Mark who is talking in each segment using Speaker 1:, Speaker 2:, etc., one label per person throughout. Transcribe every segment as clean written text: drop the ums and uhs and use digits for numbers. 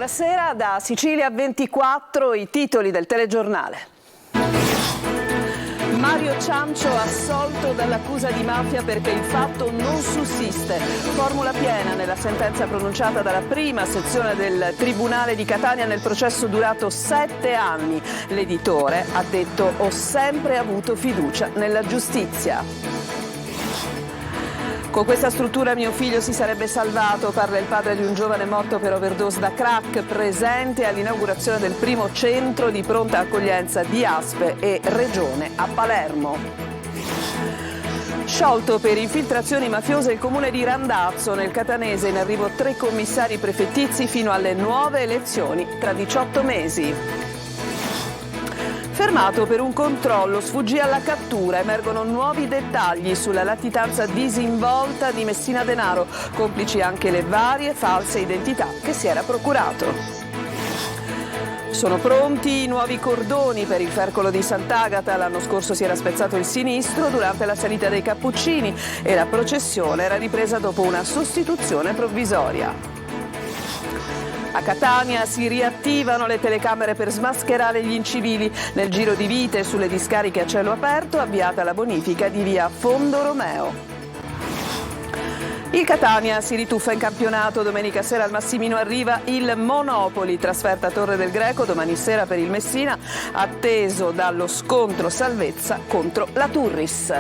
Speaker 1: Buonasera, da Sicilia 24 i titoli del telegiornale. Mario Ciancio assolto dall'accusa di mafia perché il fatto non sussiste. Formula piena nella sentenza pronunciata dalla prima sezione del Tribunale di Catania nel processo durato 7 anni. L'editore ha detto: ho sempre avuto fiducia nella giustizia. Con questa struttura mio figlio si sarebbe salvato, parla il padre di un giovane morto per overdose da crack, presente all'inaugurazione del primo centro di pronta accoglienza di ASP e Regione a Palermo. Sciolto per infiltrazioni mafiose il comune di Randazzo, nel catanese, in arrivo 3 commissari prefettizi fino alle nuove elezioni tra 18 mesi. Fermato per un controllo, sfuggì alla cattura, emergono nuovi dettagli sulla latitanza disinvolta di Messina Denaro, complici anche le varie false identità che si era procurato. Sono pronti i nuovi cordoni per il Fercolo di Sant'Agata. L'anno scorso si era spezzato il sinistro durante la salita dei Cappuccini e la processione era ripresa dopo una sostituzione provvisoria. A Catania si riattivano le telecamere per smascherare gli incivili. Nel giro di vite sulle discariche a cielo aperto, avviata la bonifica di via Fondo Romeo. Il Catania si rituffa in campionato. Domenica sera al Massimino arriva il Monopoli, trasferta a Torre del Greco domani sera per il Messina, atteso dallo scontro salvezza contro la Turris.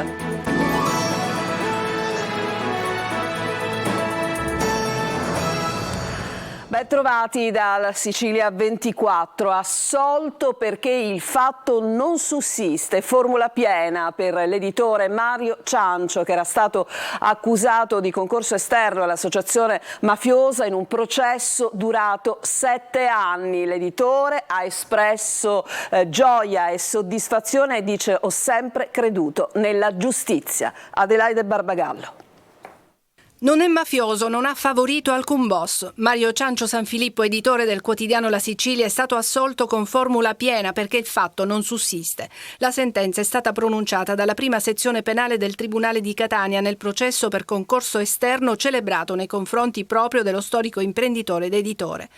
Speaker 1: Ben trovati dal Sicilia 24, assolto perché il fatto non sussiste. Formula piena per l'editore Mario Ciancio, che era stato accusato di concorso esterno all'associazione mafiosa in un processo durato 7 anni. L'editore ha espresso gioia e soddisfazione e dice: ho sempre creduto nella giustizia. Adelaide Barbagallo.
Speaker 2: Non è mafioso, non ha favorito alcun boss. Mario Ciancio Sanfilippo, editore del quotidiano La Sicilia, è stato assolto con formula piena perché il fatto non sussiste. La sentenza è stata pronunciata dalla prima sezione penale del Tribunale di Catania nel processo per concorso esterno celebrato nei confronti proprio dello storico imprenditore ed editore.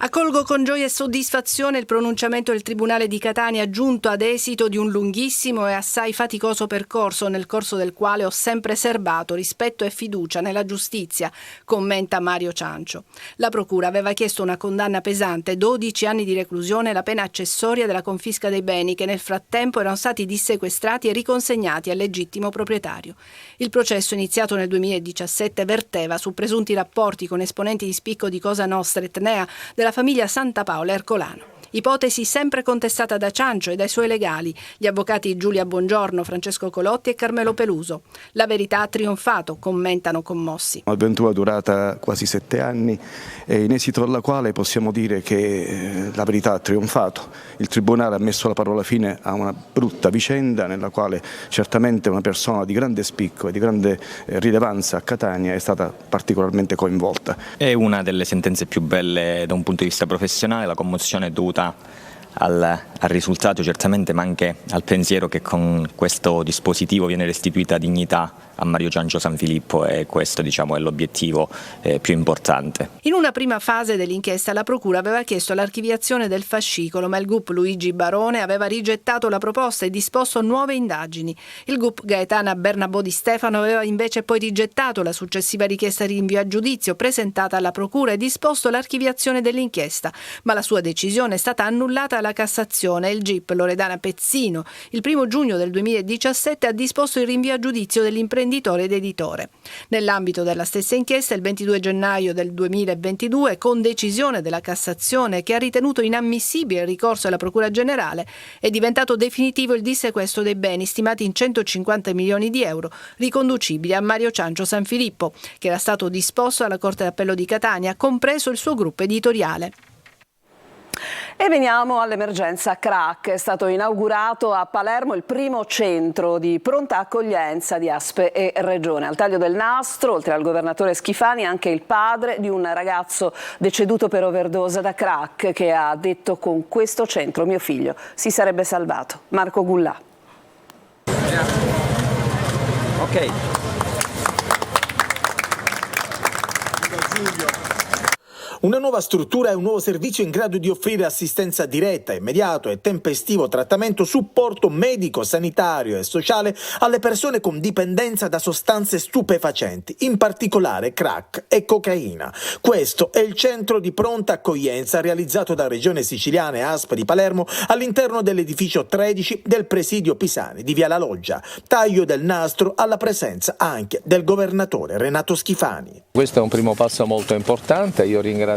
Speaker 2: Accolgo con gioia e soddisfazione il pronunciamento del Tribunale di Catania, giunto ad esito di un lunghissimo e assai faticoso percorso, nel corso del quale ho sempre serbato rispetto e fiducia nella giustizia, commenta Mario Ciancio. La Procura aveva chiesto una condanna pesante, 12 anni di reclusione e la pena accessoria della confisca dei beni che nel frattempo erano stati dissequestrati e riconsegnati al legittimo proprietario. Il processo, iniziato nel 2017, verteva su presunti rapporti con esponenti di spicco di Cosa Nostra e Tnea della famiglia Santa Paola Ercolano. Ipotesi sempre contestata da Ciancio e dai suoi legali, gli avvocati Giulia Bongiorno, Francesco Colotti e Carmelo Peluso. La verità ha trionfato, commentano commossi.
Speaker 3: Un'avventura durata quasi 7 anni, in esito alla quale possiamo dire che la verità ha trionfato. Il Tribunale ha messo la parola fine a una brutta vicenda nella quale certamente una persona di grande spicco e di grande rilevanza a Catania è stata particolarmente coinvolta.
Speaker 4: È una delle sentenze più belle da un punto di vista professionale, la commozione è dovuta al risultato certamente, ma anche al pensiero che con questo dispositivo viene restituita dignità a Mario Ciancio Sanfilippo, e questo, diciamo, è l'obiettivo più importante.
Speaker 2: In una prima fase dell'inchiesta la Procura aveva chiesto l'archiviazione del fascicolo, ma il GUP Luigi Barone aveva rigettato la proposta e disposto nuove indagini. Il GUP Gaetana Bernabò Di Stefano aveva invece poi rigettato la successiva richiesta di rinvio a giudizio presentata alla Procura e disposto l'archiviazione dell'inchiesta, ma la sua decisione è stata annullata alla Cassazione. Il GIP Loredana Pezzino, il 1 giugno del 2017, ha disposto il rinvio a giudizio dell'imprenditore ed editore. Nell'ambito della stessa inchiesta, il 22 gennaio del 2022, con decisione della Cassazione che ha ritenuto inammissibile il ricorso alla Procura Generale, è diventato definitivo il dissequestro dei beni stimati in 150 milioni di euro, riconducibili a Mario Ciancio Sanfilippo, che era stato disposto alla Corte d'Appello di Catania, compreso il suo gruppo editoriale.
Speaker 1: E veniamo all'emergenza crack. È stato inaugurato a Palermo il primo centro di pronta accoglienza di ASP e Regione. Al taglio del nastro, oltre al governatore Schifani, anche il padre di un ragazzo deceduto per overdose da crack, che ha detto: con questo centro mio figlio si sarebbe salvato. Marco Gullà.
Speaker 5: Ok. Una nuova struttura e un nuovo servizio in grado di offrire assistenza diretta, immediato e tempestivo trattamento, supporto medico, sanitario e sociale alle persone con dipendenza da sostanze stupefacenti, in particolare crack e cocaina. Questo è il centro di pronta accoglienza realizzato da Regione Siciliana e ASP di Palermo all'interno dell'edificio 13 del presidio Pisani di Via La Loggia. Taglio del nastro alla presenza anche del governatore Renato Schifani.
Speaker 6: Questo è un primo passo molto importante. Io ringrazio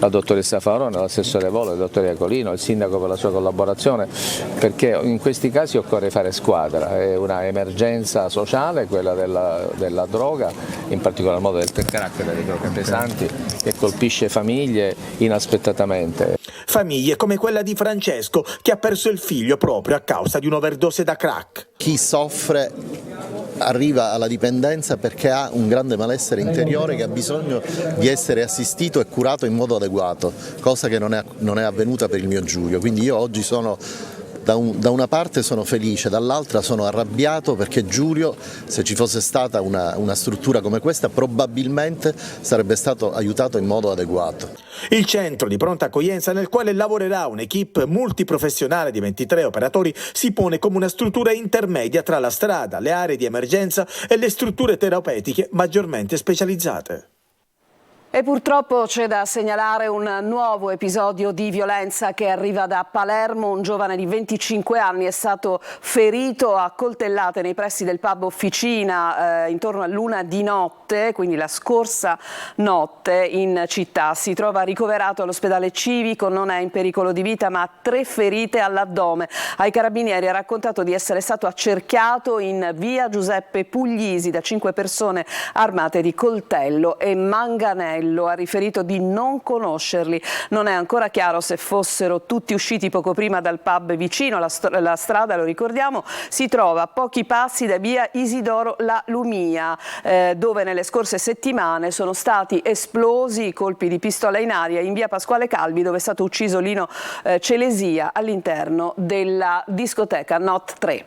Speaker 6: la dottoressa Farone, l'assessore Volo, il dottore Iacolino, il sindaco per la sua collaborazione, perché in questi casi occorre fare squadra. È una emergenza sociale, quella della droga, in particolar modo del crack, delle droghe pesanti, che colpisce famiglie inaspettatamente.
Speaker 5: Famiglie come quella di Francesco, che ha perso il figlio proprio a causa di un'overdose da crack.
Speaker 7: Chi soffre arriva alla dipendenza perché ha un grande malessere interiore che ha bisogno di essere assistito e curato in modo adeguato, cosa che non è avvenuta per il mio Giulio. Quindi io oggi sono da una parte sono felice, dall'altra sono arrabbiato perché Giulio, se ci fosse stata una struttura come questa, probabilmente sarebbe stato aiutato in modo adeguato.
Speaker 5: Il centro di pronta accoglienza, nel quale lavorerà un'equipe multiprofessionale di 23 operatori, si pone come una struttura intermedia tra la strada, le aree di emergenza e le strutture terapeutiche maggiormente specializzate.
Speaker 1: E purtroppo c'è da segnalare un nuovo episodio di violenza che arriva da Palermo. Un giovane di 25 anni è stato ferito a coltellate nei pressi del pub Officina intorno all'1 di notte, quindi la scorsa notte in città. Si trova ricoverato all'ospedale civico, non è in pericolo di vita ma ha 3 ferite all'addome. Ai carabinieri ha raccontato di essere stato accerchiato in via Giuseppe Puglisi da 5 persone armate di coltello e manganello. Ha riferito di non conoscerli. Non è ancora chiaro se fossero tutti usciti poco prima dal pub vicino. La strada, lo ricordiamo, si trova a pochi passi da via Isidoro La Lumia, dove nelle scorse settimane sono stati esplosi colpi di pistola in aria in via Pasquale Calvi, dove è stato ucciso Lino Celesia all'interno della discoteca Not 3.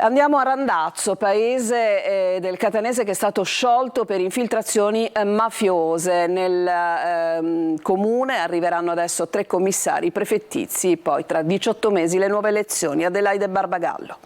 Speaker 1: Andiamo a Randazzo, paese del catanese che è stato sciolto per infiltrazioni mafiose. Nel comune arriveranno adesso 3 commissari prefettizi, poi tra 18 mesi le nuove elezioni. Adelaide Barbagallo.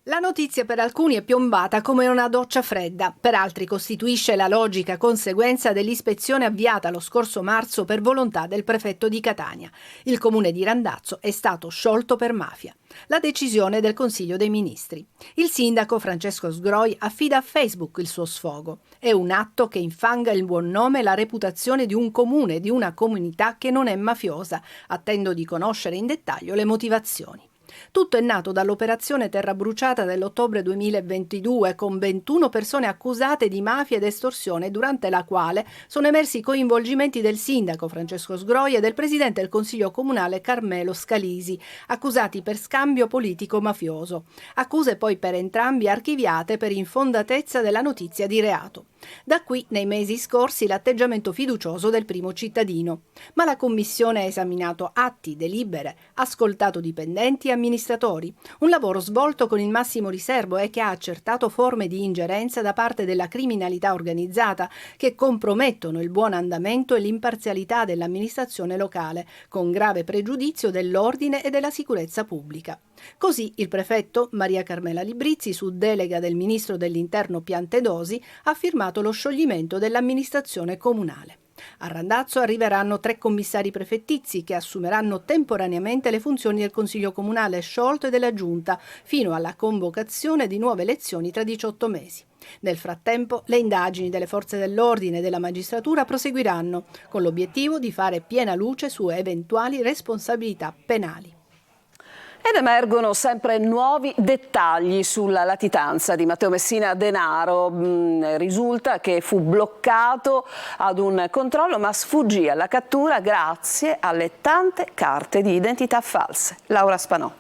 Speaker 2: La notizia per alcuni è piombata come una doccia fredda, per altri costituisce la logica conseguenza dell'ispezione avviata lo scorso marzo per volontà del prefetto di Catania. Il comune di Randazzo è stato sciolto per mafia. La decisione del Consiglio dei Ministri. Il sindaco Francesco Sgroi affida a Facebook il suo sfogo. È un atto che infanga il buon nome e la reputazione di un comune, di una comunità che non è mafiosa. Attendo di conoscere in dettaglio le motivazioni. Tutto è nato dall'operazione Terra Bruciata dell'ottobre 2022 con 21 persone accusate di mafia ed estorsione, durante la quale sono emersi coinvolgimenti del sindaco Francesco Sgroi e del presidente del Consiglio Comunale Carmelo Scalisi, accusati per scambio politico mafioso. Accuse poi per entrambi archiviate per infondatezza della notizia di reato. Da qui, nei mesi scorsi, l'atteggiamento fiducioso del primo cittadino. Ma la Commissione ha esaminato atti, delibere, ascoltato dipendenti e amministratori. Un lavoro svolto con il massimo riservo e che ha accertato forme di ingerenza da parte della criminalità organizzata che compromettono il buon andamento e l'imparzialità dell'amministrazione locale, con grave pregiudizio dell'ordine e della sicurezza pubblica. Così il prefetto Maria Carmela Librizzi, su delega del ministro dell'Interno Piantedosi, ha firmato lo scioglimento dell'amministrazione comunale. A Randazzo arriveranno 3 commissari prefettizi che assumeranno temporaneamente le funzioni del Consiglio Comunale sciolto e della Giunta fino alla convocazione di nuove elezioni tra 18 mesi. Nel frattempo, le indagini delle forze dell'ordine e della magistratura proseguiranno, con l'obiettivo di fare piena luce su eventuali responsabilità penali.
Speaker 1: Ed emergono sempre nuovi dettagli sulla latitanza di Matteo Messina Denaro. Risulta che fu bloccato ad un controllo ma sfuggì alla cattura grazie alle tante carte di identità false. Laura Spanò.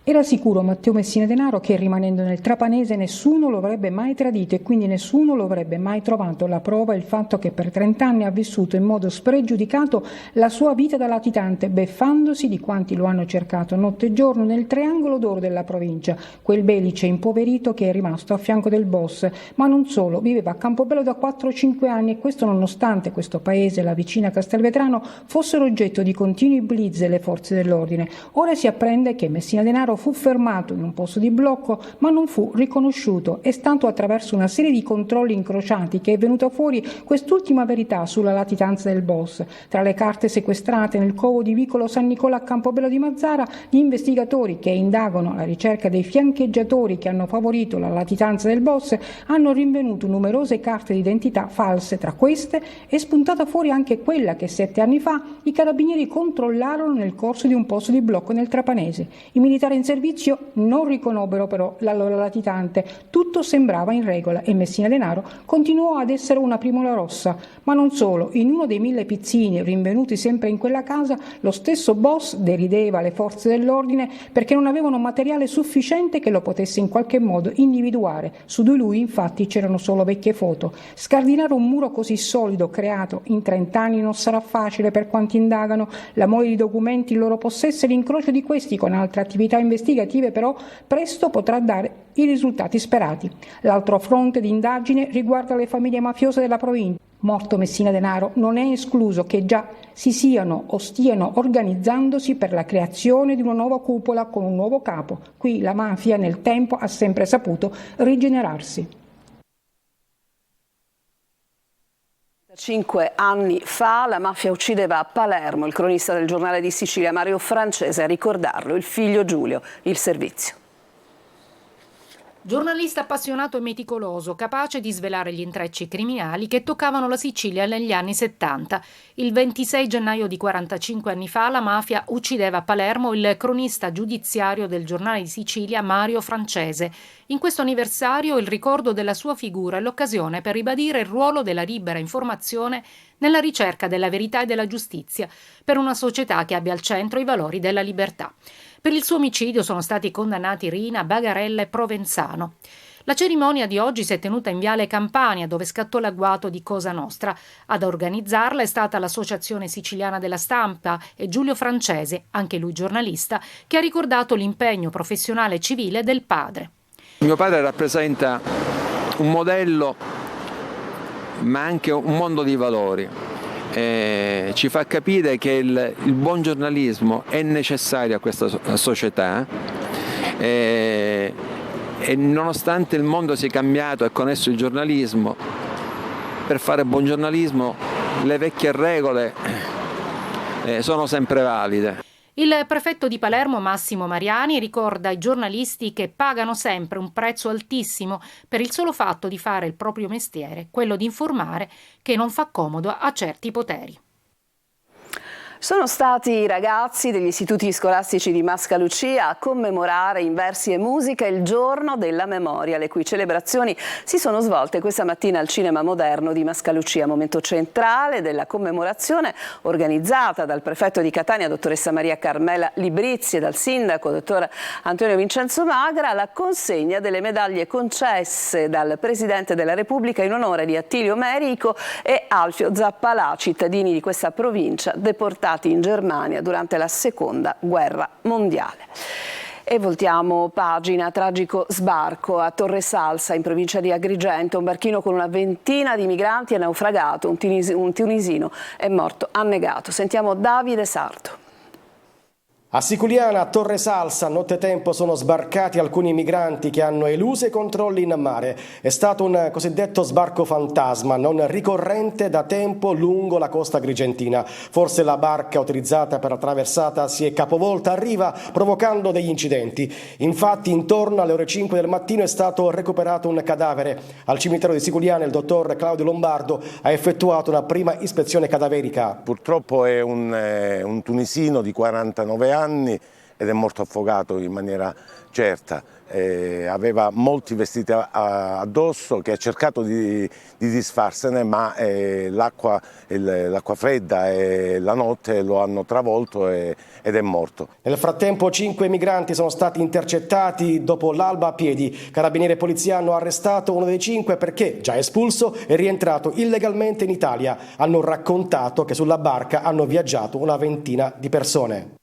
Speaker 8: Era sicuro Matteo Messina Denaro che rimanendo nel trapanese nessuno lo avrebbe mai tradito e quindi nessuno lo avrebbe mai trovato. La prova è il fatto che per 30 anni ha vissuto in modo spregiudicato la sua vita da latitante, beffandosi di quanti lo hanno cercato notte e giorno nel triangolo d'oro della provincia, quel Belice impoverito che è rimasto a fianco del boss. Ma non solo, viveva a Campobello da 4-5 anni e questo nonostante questo paese e la vicina Castelvetrano fossero oggetto di continui blitz delle forze dell'ordine. Ora si apprende che Messina Denaro fu fermato in un posto di blocco ma non fu riconosciuto. È stato attraverso una serie di controlli incrociati che è venuta fuori quest'ultima verità sulla latitanza del boss. Tra le carte sequestrate nel covo di vicolo San Nicola a Campobello di Mazara, gli investigatori che indagano alla ricerca dei fiancheggiatori che hanno favorito la latitanza del boss hanno rinvenuto numerose carte d'identità false. Tra queste è spuntata fuori anche quella che 7 anni fa i carabinieri controllarono nel corso di un posto di blocco nel Trapanese. I militari in servizio non riconobbero però la loro latitante. Tutto sembrava in regola e Messina Denaro continuò ad essere una primola rossa. Ma non solo, in uno dei 1000 pizzini rinvenuti sempre in quella casa, lo stesso boss derideva le forze dell'ordine perché non avevano materiale sufficiente che lo potesse in qualche modo individuare. Su di lui infatti c'erano solo vecchie foto. Scardinare un muro così solido creato in 30 anni non sarà facile per quanti indagano. La mole di documenti in loro possesso e l'incrocio di questi con altre attività investigative però presto potrà dare i risultati sperati. L'altro fronte di indagine riguarda le famiglie mafiose della provincia. Morto Messina Denaro, non è escluso che già si siano o stiano organizzandosi per la creazione di una nuova cupola con un nuovo capo. Qui la mafia nel tempo ha sempre saputo rigenerarsi.
Speaker 1: 5 anni fa la mafia uccideva a Palermo il cronista del Giornale di Sicilia Mario Francese, a ricordarlo il figlio Giulio, il servizio.
Speaker 9: Giornalista appassionato e meticoloso, capace di svelare gli intrecci criminali che toccavano la Sicilia negli anni 70. Il 26 gennaio di 45 anni fa la mafia uccideva a Palermo il cronista giudiziario del Giornale di Sicilia Mario Francese. In questo anniversario il ricordo della sua figura è l'occasione per ribadire il ruolo della libera informazione nella ricerca della verità e della giustizia per una società che abbia al centro i valori della libertà. Per il suo omicidio sono stati condannati Rina, Bagarella e Provenzano. La cerimonia di oggi si è tenuta in Viale Campania, dove scattò l'agguato di Cosa Nostra. Ad organizzarla è stata l'Associazione Siciliana della Stampa e Giulio Francese, anche lui giornalista, che ha ricordato l'impegno professionale e civile del padre.
Speaker 10: Mio padre rappresenta un modello, ma anche un mondo di valori. Ci fa capire che il buon giornalismo è necessario a questa società e nonostante il mondo sia cambiato e con esso il giornalismo, per fare buon giornalismo le vecchie regole sono sempre valide.
Speaker 9: Il prefetto di Palermo Massimo Mariani ricorda ai giornalisti che pagano sempre un prezzo altissimo per il solo fatto di fare il proprio mestiere, quello di informare, che non fa comodo a certi poteri.
Speaker 1: Sono stati i ragazzi degli istituti scolastici di Mascalucia a commemorare in versi e musica il giorno della memoria, le cui celebrazioni si sono svolte questa mattina al Cinema Moderno di Mascalucia, momento centrale della commemorazione organizzata dal prefetto di Catania, dottoressa Maria Carmela Librizzi, e dal sindaco, dottor Antonio Vincenzo Magra, la consegna delle medaglie concesse dal Presidente della Repubblica in onore di Attilio Merico e Alfio Zappalà, cittadini di questa provincia deportati in Germania durante la Seconda Guerra Mondiale. E voltiamo pagina. Tragico sbarco a Torre Salsa in provincia di Agrigento. Un barchino con una ventina di migranti è naufragato, un tunisino è morto annegato. Sentiamo Davide Sarto.
Speaker 11: A Siculiana, a Torre Salsa, nottetempo sono sbarcati alcuni migranti che hanno eluso i controlli in mare. È stato un cosiddetto sbarco fantasma, non ricorrente da tempo lungo la costa agrigentina. Forse la barca utilizzata per la traversata si è capovolta a riva, provocando degli incidenti. Infatti, intorno alle ore 5 del mattino è stato recuperato un cadavere. Al cimitero di Siculiana il dottor Claudio Lombardo ha effettuato una prima ispezione cadaverica.
Speaker 12: Purtroppo è un tunisino di 49 anni ed è morto affogato in maniera certa. Aveva molti vestiti addosso che ha cercato di disfarsene, ma l'acqua fredda e la notte lo hanno travolto ed è morto.
Speaker 11: Nel frattempo 5 migranti sono stati intercettati dopo l'alba a piedi. Carabinieri e polizia hanno arrestato uno dei 5 perché, già espulso, è rientrato illegalmente in Italia. Hanno raccontato che sulla barca hanno viaggiato una ventina di persone.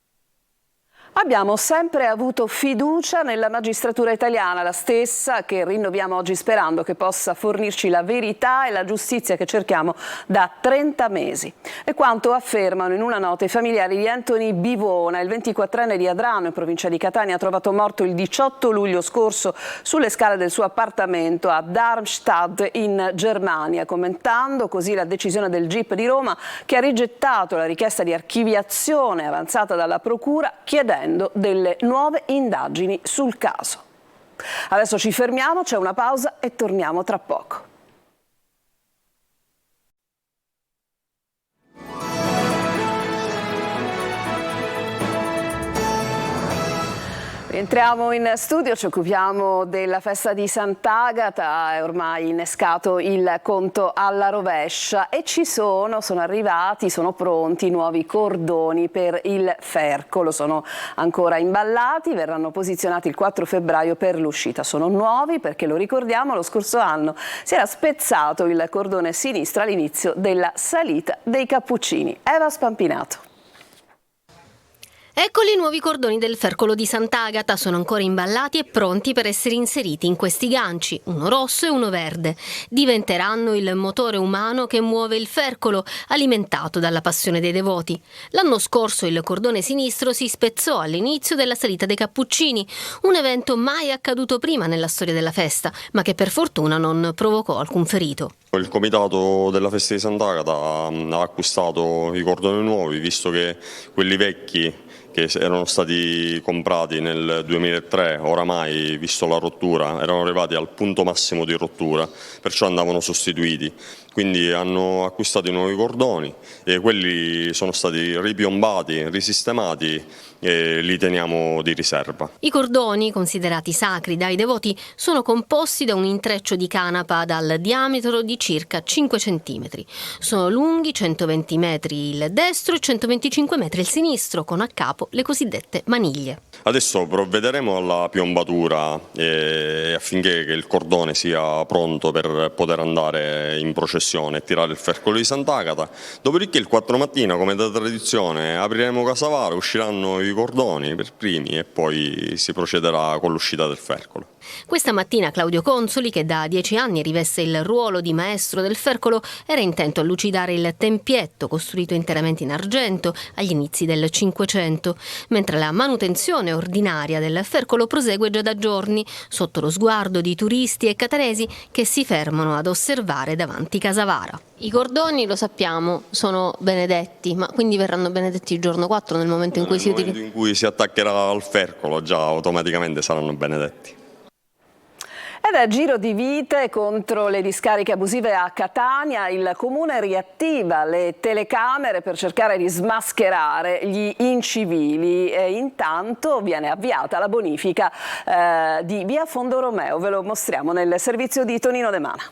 Speaker 1: Abbiamo sempre avuto fiducia nella magistratura italiana, la stessa che rinnoviamo oggi sperando che possa fornirci la verità e la giustizia che cerchiamo da 30 mesi. È quanto affermano in una nota i familiari di Anthony Bivona, il 24enne di Adrano, in provincia di Catania, trovato morto il 18 luglio scorso sulle scale del suo appartamento a Darmstadt in Germania, commentando così la decisione del GIP di Roma che ha rigettato la richiesta di archiviazione avanzata dalla Procura chiedendo delle nuove indagini sul caso. Adesso ci fermiamo, c'è una pausa e torniamo tra poco. Entriamo in studio, ci occupiamo della festa di Sant'Agata, è ormai innescato il conto alla rovescia e sono arrivati, sono pronti nuovi cordoni per il Fercolo, sono ancora imballati, verranno posizionati il 4 febbraio per l'uscita. Sono nuovi perché, lo ricordiamo, lo scorso anno si era spezzato il cordone sinistro all'inizio della salita dei Cappuccini. Eva Spampinato.
Speaker 13: Eccoli i nuovi cordoni del Fercolo di Sant'Agata, sono ancora imballati e pronti per essere inseriti in questi ganci, uno rosso e uno verde. Diventeranno il motore umano che muove il Fercolo, alimentato dalla passione dei devoti. L'anno scorso il cordone sinistro si spezzò all'inizio della salita dei Cappuccini, un evento mai accaduto prima nella storia della festa, ma che per fortuna non provocò alcun ferito.
Speaker 14: Il comitato della festa di Sant'Agata ha acquistato i cordoni nuovi, visto che quelli vecchi che erano stati comprati nel 2003, oramai, visto la rottura, erano arrivati al punto massimo di rottura, perciò andavano sostituiti. Quindi hanno acquistato i nuovi cordoni e quelli sono stati ripiombati, risistemati e li teniamo di riserva.
Speaker 13: I cordoni, considerati sacri dai devoti, sono composti da un intreccio di canapa dal diametro di circa 5 cm. Sono lunghi 120 metri il destro e 125 metri il sinistro, con a capo le cosiddette maniglie.
Speaker 14: Adesso provvederemo alla piombatura affinché il cordone sia pronto per poter andare in processione e tirare il Fercolo di Sant'Agata. Dopodiché il 4 mattina, come da tradizione, apriremo Casavara, usciranno i cordoni per primi e poi si procederà con l'uscita del Fercolo.
Speaker 13: Questa mattina Claudio Consoli, che da 10 anni riveste il ruolo di maestro del Fercolo, era intento a lucidare il tempietto costruito interamente in argento agli inizi del Cinquecento, mentre la manutenzione ordinaria del Fercolo prosegue già da giorni, sotto lo sguardo di turisti e catanesi che si fermano ad osservare davanti Casavara. I cordoni, lo sappiamo, sono benedetti, ma quindi verranno benedetti il giorno 4 nel momento in cui si utilizzano?
Speaker 14: Nel momento in cui si attaccherà al Fercolo già automaticamente saranno benedetti.
Speaker 1: Ed è giro di vite contro le discariche abusive a Catania. Il comune riattiva le telecamere per cercare di smascherare gli incivili e intanto viene avviata la bonifica di via Fondo Romeo. Ve lo mostriamo nel servizio di Tonino De Mana.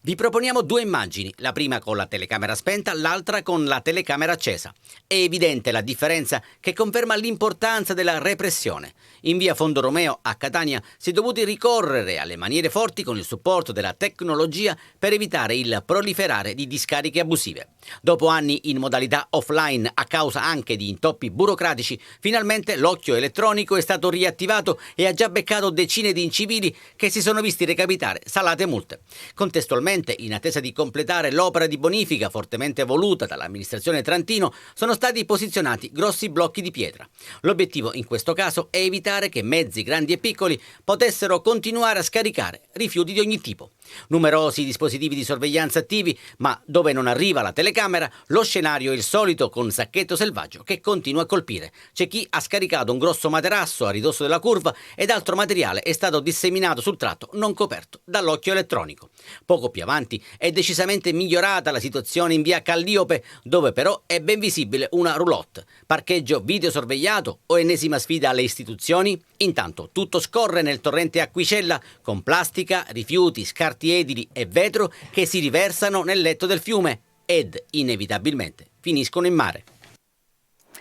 Speaker 15: Vi proponiamo due immagini, la prima con la telecamera spenta, l'altra con la telecamera accesa. È evidente la differenza che conferma l'importanza della repressione. In via Fondo Romeo a Catania si è dovuti ricorrere alle maniere forti con il supporto della tecnologia per evitare il proliferare di discariche abusive. Dopo anni in modalità offline a causa anche di intoppi burocratici, finalmente l'occhio elettronico è stato riattivato e ha già beccato decine di incivili che si sono visti recapitare salate multe. Contestualmente, in attesa di completare l'opera di bonifica fortemente voluta dall'amministrazione Trantino, sono stati posizionati grossi blocchi di pietra. L'obiettivo in questo caso è evitare che mezzi grandi e piccoli potessero continuare a scaricare rifiuti di ogni tipo. Numerosi dispositivi di sorveglianza attivi, ma dove non arriva la telecamera, lo scenario è il solito con Sacchetto Selvaggio che continua a colpire. C'è chi ha scaricato un grosso materasso a ridosso della curva ed altro materiale è stato disseminato sul tratto non coperto dall'occhio elettronico. Poco più avanti è decisamente migliorata la situazione in via Calliope, dove però è ben visibile una roulotte. Parcheggio videosorvegliato o ennesima sfida alle istituzioni? Intanto tutto scorre nel torrente Acquicella con plastica, rifiuti, scarti edili e vetro che si riversano nel letto del fiume ed inevitabilmente finiscono in mare.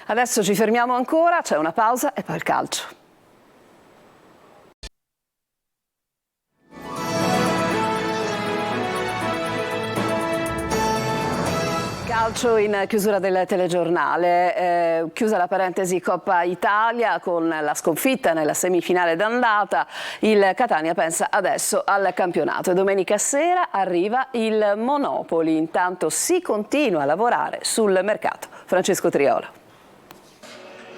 Speaker 1: Adesso ci fermiamo ancora, c'è una pausa e poi il calcio. Calcio in chiusura del telegiornale, chiusa la parentesi Coppa Italia con la sconfitta nella semifinale d'andata, il Catania pensa adesso al campionato e domenica sera arriva il Monopoli, intanto si continua a lavorare sul mercato. Francesco Triolo.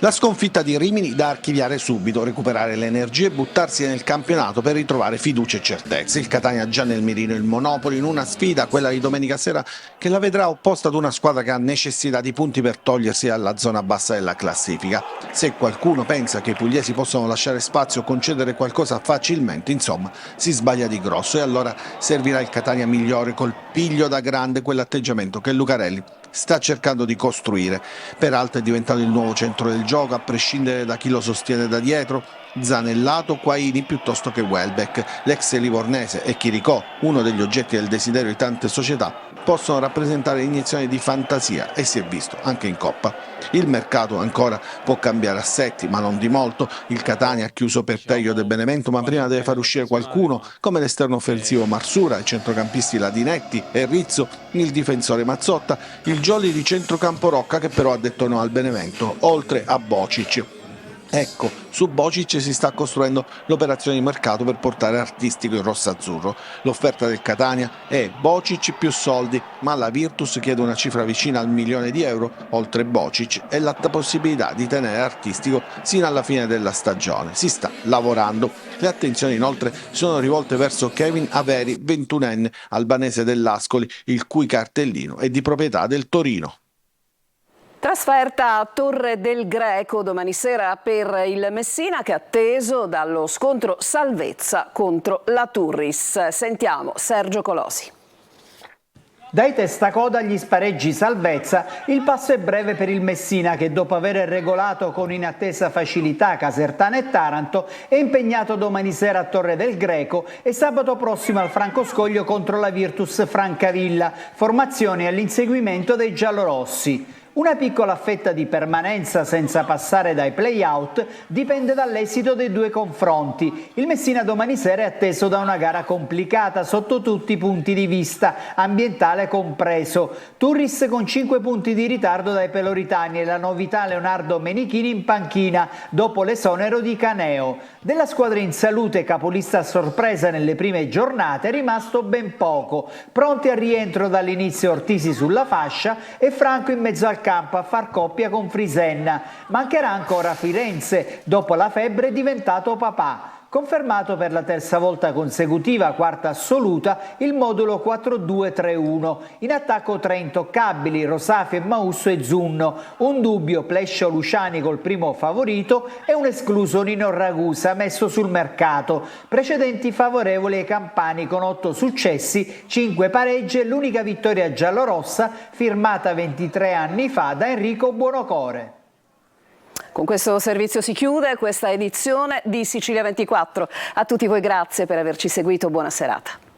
Speaker 16: La sconfitta di Rimini da archiviare subito, recuperare le energie e buttarsi nel campionato per ritrovare fiducia e certezze. Il Catania ha già nel mirino il Monopoli in una sfida, quella di domenica sera, che la vedrà opposta ad una squadra che ha necessità di punti per togliersi alla zona bassa della classifica. Se qualcuno pensa che i pugliesi possano lasciare spazio o concedere qualcosa facilmente, insomma, si sbaglia di grosso e allora servirà il Catania migliore col piglio da grande, quell'atteggiamento che Lucarelli sta cercando di costruire. Peraltro è diventato il nuovo centro del gioco, a prescindere da chi lo sostiene da dietro. Zanellato, Quaini piuttosto che Welbeck. L'ex livornese e Chiricò, uno degli oggetti del desiderio di tante società, possono rappresentare iniezioni di fantasia e si è visto anche in Coppa. Il mercato ancora può cambiare assetti, ma non di molto. Il Catania ha chiuso per Teio De Benevento, ma prima deve far uscire qualcuno, come l'esterno offensivo Marsura, i centrocampisti Ladinetti e Rizzo, il difensore Mazzotta, il jolly di centrocampo Rocca che però ha detto no al Benevento, oltre a Bocic. Ecco, su Bocic si sta costruendo l'operazione di mercato per portare Artistico in rosso-azzurro. L'offerta del Catania è Bocic più soldi, ma la Virtus chiede una cifra vicina al €1.000.000, oltre Bocic, e la possibilità di tenere Artistico sino alla fine della stagione. Si sta lavorando. Le attenzioni inoltre sono rivolte verso Kevin Averi, 21enne, albanese dell'Ascoli, il cui cartellino è di proprietà del Torino.
Speaker 1: Trasferta a Torre del Greco domani sera per il Messina che è atteso dallo scontro salvezza contro la Turris. Sentiamo Sergio Colosi.
Speaker 17: Dai testacoda agli spareggi salvezza, il passo è breve per il Messina che dopo aver regolato con inattesa facilità Casertana e Taranto è impegnato domani sera a Torre del Greco e sabato prossimo al Francoscoglio contro la Virtus Francavilla, formazione all'inseguimento dei giallorossi. Una piccola fetta di permanenza senza passare dai play-out dipende dall'esito dei due confronti. Il Messina domani sera è atteso da una gara complicata sotto tutti i punti di vista, ambientale compreso. Turris con 5 punti di ritardo dai peloritani e la novità Leonardo Menichini in panchina dopo l'esonero di Caneo. Della squadra in salute, capolista a sorpresa nelle prime giornate, è rimasto ben poco. Pronti al rientro dall'inizio Ortisi sulla fascia e Franco in mezzo al campo a far coppia con Frisenna. Mancherà ancora Firenze, dopo la febbre è diventato papà. Confermato per la terza volta consecutiva, quarta assoluta, il modulo 4-2-3-1. In attacco 3 intoccabili, Rosafio, Mausso e Zunno. Un dubbio, Plescio Luciani col primo favorito e un escluso Nino Ragusa messo sul mercato. Precedenti favorevoli ai campani con 8 successi, 5 pareggi e l'unica vittoria giallorossa firmata 23 anni fa da Enrico Buonocore.
Speaker 1: Con questo servizio si chiude questa edizione di Sicilia 24. A tutti voi grazie per averci seguito, buona serata.